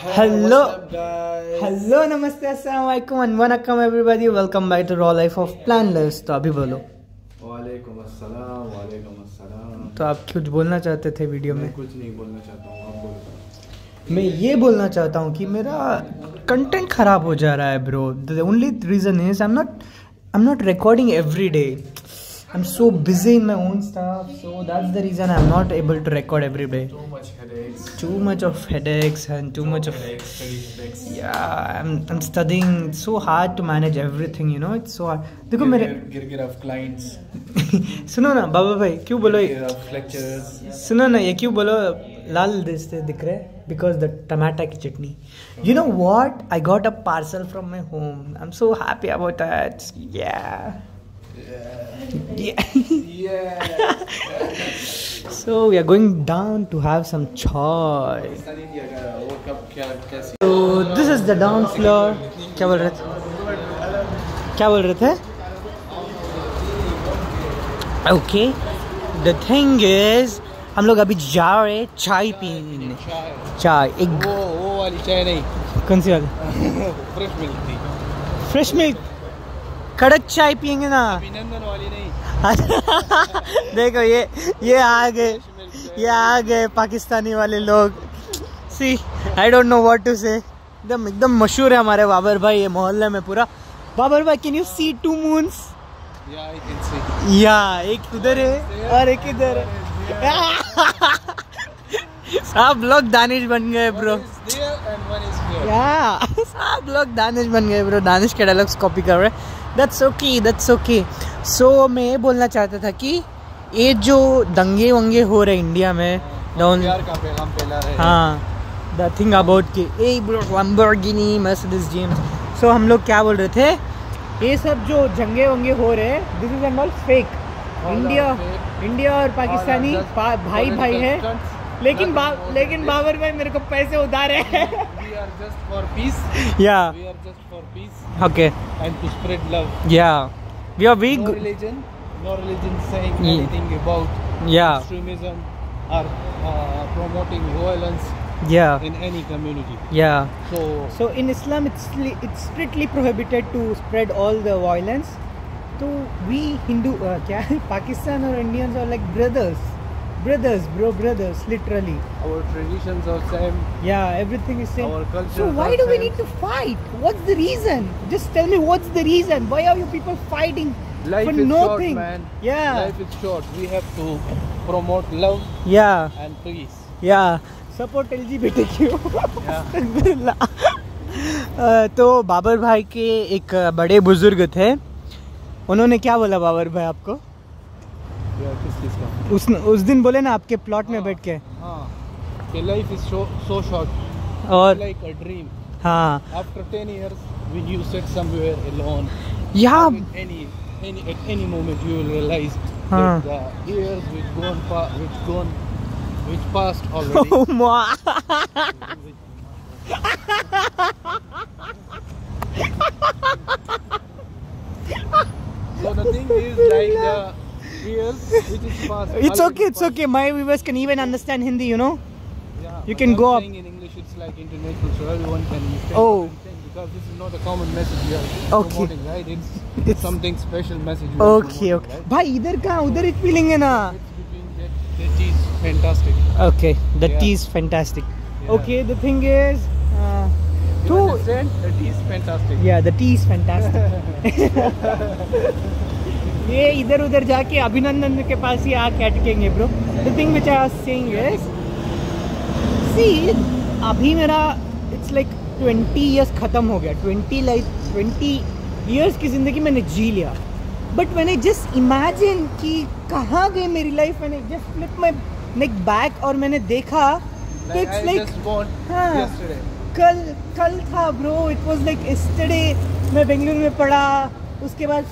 Hello, what's up, guys? hello, namaste, assalamualaikum and welcome everybody. Welcome back to Raw Life of Planless. तो अभी बोलो। वालेकुम अस्सलाम, वालेकुम अस्सलाम। तो आप कुछ बोलना चाहते थे वीडियो में? मैं कुछ नहीं बोलना चाहता हूँ, आप बोलो। मैं ये बोलना चाहता हूँ कि मेरा कंटेंट खराब हो जा रहा है bro. The only reason is I'm not recording every day. I'm so busy in my own stuff, so that's the reason I'm not able to record every day. Too much headaches. Too much of headaches and too much of yeah. I'm studying. It's so hard to manage everything. You know, it's so hard. देखो मेरे गिर of clients. सुनो ना बाबा भाई क्यों बोलो of lectures. सुनो ना ये क्यों बोलो लाल दिख रहे because the tomato की चटनी. You know what? I got a parcel from my home. I'm so happy about that. Yeah. So we are going down to have some chai. So this is the down floor. क्या बोल रहे थे? Okay. The thing is हम लोग अभी जा रहे चाय पीने. चाय एक वो वाली चाय नहीं. कौन सी वाली? फ्रेश मिल्क थी. फ्रेश मिल्क कड़क चाय पियेंगे ना. अभिनंदन वाली नहीं. देखो ये आ गए पाकिस्तानी वाले लोग. See I don't know what to say. एकदम मशहूर है हमारे बाबर भाई ये मोहल्ले में पूरा. बाबर भाई can you see 2 moons? Yeah, I can see. या एक उधर है और एक इधर है. सब लोग दानिश बन गए ब्रो. या सब लोग दानिश बन गए ब्रो. दानिश के डायलॉग्स कॉपी कर रहे हैं. That's okay. So मैं ये बोलना चाहता था कि ये जो दंगे वंगे हो रहे इंडिया में प्यार का पैगाम फैला रहे. हाँ द थिंग अबाउट कि ए लैम्बोर्गिनी मर्सिडीज जेम्स. सो हम लोग क्या बोल रहे थे ये सब जो जंगे वंगे हो रहे हैं this is and all fake. India और पाकिस्तानी भाई है. लेकिन बाबर भाई मेरे को पैसे उधार है. We are just for peace. Yeah. We are just for peace. Okay. And to spread love. Yeah. We are very No good. religion saying anything about Yeah. extremism or promoting violence Yeah. in any community. Yeah. So in Islam it's strictly prohibited to spread all the violence. So we Hindu क्या Pakistan और Indians are like brothers literally. our traditions are same. Yeah, everything is same. Our culture. So why do we need to fight? What's the reason? Just tell me what's the reason. Why are you people fighting Life for is nothing? short, man. Yeah. Life is short. We have to promote love Yeah. and peace. Yeah. Support LGBTQ. Yeah. तो बाबर भाई के एक बड़े बुजुर्ग थे. उन्होंने क्या बोला बाबर भाई आपको? किस चीज का? उस दिन बोले ना आपके प्लॉट में बैठ के. हाँ. कि life is so short. और like a dream. हाँ. After 10 years, when you sit somewhere alone, Yeah. at any moment you will realize हाँ. that the years which passed already. Oh my. So the thing is like the years which is passed. It's okay. My viewers can even understand Hindi, you know. Yeah, You but can I'm go up. saying in English it's like international, so everyone can understand. Oh. what I'm saying, because this is not a common message we are Okay. promoting, right? It's- It's something special message. we are Okay. promoting, right? भाई इधर कहाँ उधर ही P लेंगे ना. It's between that tea is fantastic. Okay, the Yeah. tea is fantastic. Yeah. Okay, the thing is, You understand? The tea is fantastic. yeah, the tea is fantastic. ये इधर उधर जाके अभिनंदन के पास ही आके अटकेंगे bro. The thing which I was saying is, see, अभी मेरा it's like 20 years खत्म हो गया. 20 years की जिंदगी मैंने जी लिया. But when I just imagine कि कहाँ गई मेरी life, when I just flip my neck back और मैंने देखा तो Like it's I like just born हाँ. yesterday. कल था bro. It was like yesterday. मैं बेंगलुरु में पढ़ा, उसके बाद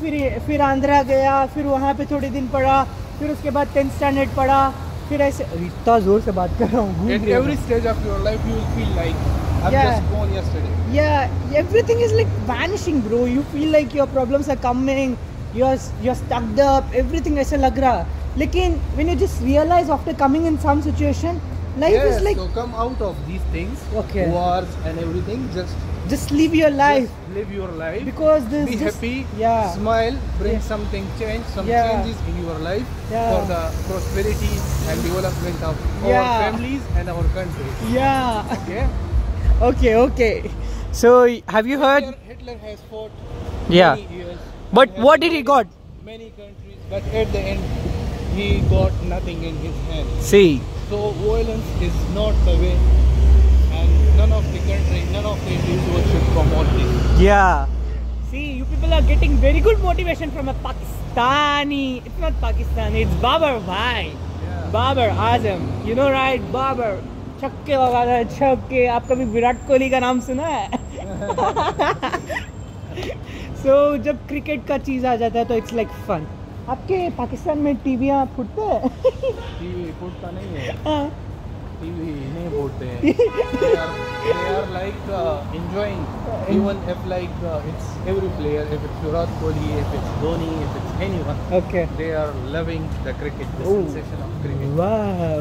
फिर आंध्रा गया, फिर वहाँ पे थोड़े दिन पढ़ा, फिर उसके बाद 10th स्टैंडर्ड पढ़ा, फिर ऐसे इतना जोर से बात कर रहा हूँ. At every stage of your life you will feel like I'm Yeah. just born yesterday. Yeah, everything is like vanishing bro. You feel like your problems are coming, you're stuck up, everything ऐसा लग रहा. लेकिन when you just realize after coming in some situation Life Yes, is like so come out of these things, Okay. wars and everything. just live your life Just live your life. because this Be just, happy. Yeah. Smile. Bring Yeah. something change. Some Yeah. changes in your life Yeah. for the prosperity and development of our Yeah. families and our country. Yeah. Okay. Okay. So have you heard? Hitler has fought Yeah. many years. But has what did he got? Many countries, but at the end, he got nothing in his hand. See. So violence is not the way, and none of the country, none of the individuals should promote this. Yeah. See, you people are getting very good motivation from a Pakistani. It's not Pakistani, it's Babar bhai. Yeah. Babar Azam. You know right? Babar. छक्के लगाता है छक्के. आप कभी विराट कोहली का नाम सुना है? So जब क्रिकेट का चीज़ आ जाता है तो इट्स लाइक फन. आपके पाकिस्तान में टीवियाँ फुटते हैं? टीवी फूटता नहीं है. हाँ. टीवी नहीं फूटते हैं. they are like enjoying. Even if like it's every player, if it's Virat Kohli, if it's Dhoni, if it's anyone, Okay. they are loving the cricket, the Oh. sensation of cricket. Wow.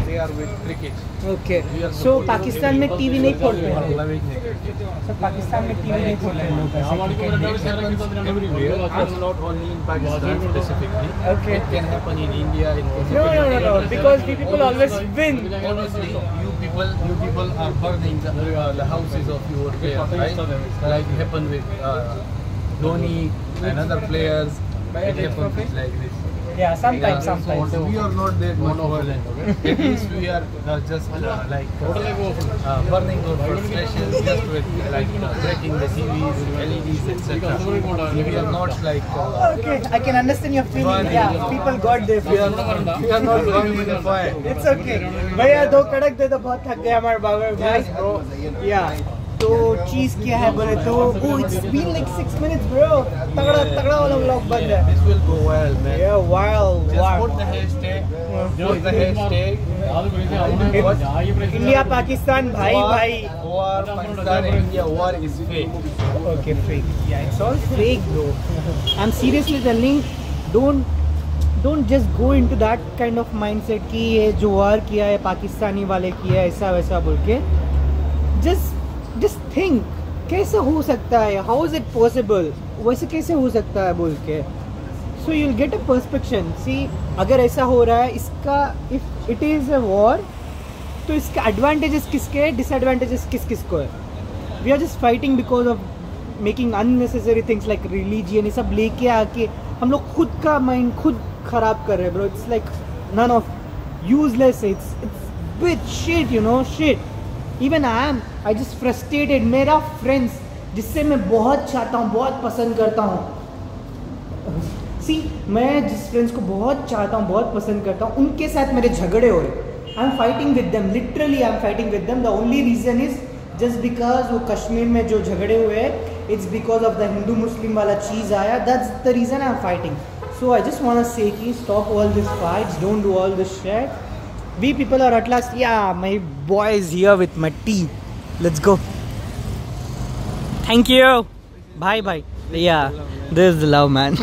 They are with cricket. Okay. We are So supporting Pakistan में TV नहीं खोलते We are हैं? loving the cricket. So Pakistan में TV नहीं खोलते हैं लोग ऐसे cricket में? It happens everywhere. It's not only in Pakistan specifically. Okay. It can happen in India. It can No, happen in because we people always win. Honestly, you people are burning the houses of your players, right? Like it happened with Dhoni and other players. It happens like this. Yeah, sometimes. So we are not that much violent. At least we are just burning our frustrations just with breaking the TVs, LEDs, etc. We are not like Okay, I can understand your feeling. Yeah, people got their we are feeling. not burning the fire. It's okay. भैया दो कड़क दे तो बहुत थक गए हमारे बाबर भाई. Yeah. तो चीज क्या है बोले तो it's been like 6 minutes bro. तगड़ा वाला vlog बन रहा है. This will go well, man. Yeah, wow. Just put the hashtag. Put the hashtag. India Pakistan भाई भाई. War, Pakistan and India war is fake. Okay, fake. Yeah, it's all fake, bro. I'm seriously telling, don't just go into that kind of mindset कि ये जो वार किया है पाकिस्तानी वाले किया है ऐसा वैसा बोल के. Just think कैसे हो सकता है? How is it possible? वैसे कैसे हो सकता है बोल के. So you'll get a perception. See, अगर ऐसा हो रहा है इसका if it is a war तो इसका advantages किसके है, disadvantages किस को है. We are just fighting because of making unnecessary things like religion ये सब लेके आके हम लोग खुद का माइंड खुद खराब कर रहे हैं bro. It's like none of useless. It's bit shit, you know, shit. Even I just frustrated. मेरा friends जिससे मैं बहुत चाहता हूँ, बहुत पसंद करता हूँ. See, मैं जिस फ्रेंड्स को बहुत चाहता हूँ, बहुत पसंद करता हूँ, उनके साथ मेरे झगड़े हो रहे. I am fighting with them. Literally I am fighting with them. The only reason is just because वो कश्मीर में जो झगड़े हुए हैं it's because of the Hindu Muslim वाला चीज़ आया. That's the reason I am fighting. So I just want to say कि stop all this fights, don't do all this shit. We people are at last. Yeah, my boy is here with my tea. Let's go. Thank you. Bye. Yeah, this is the love, man.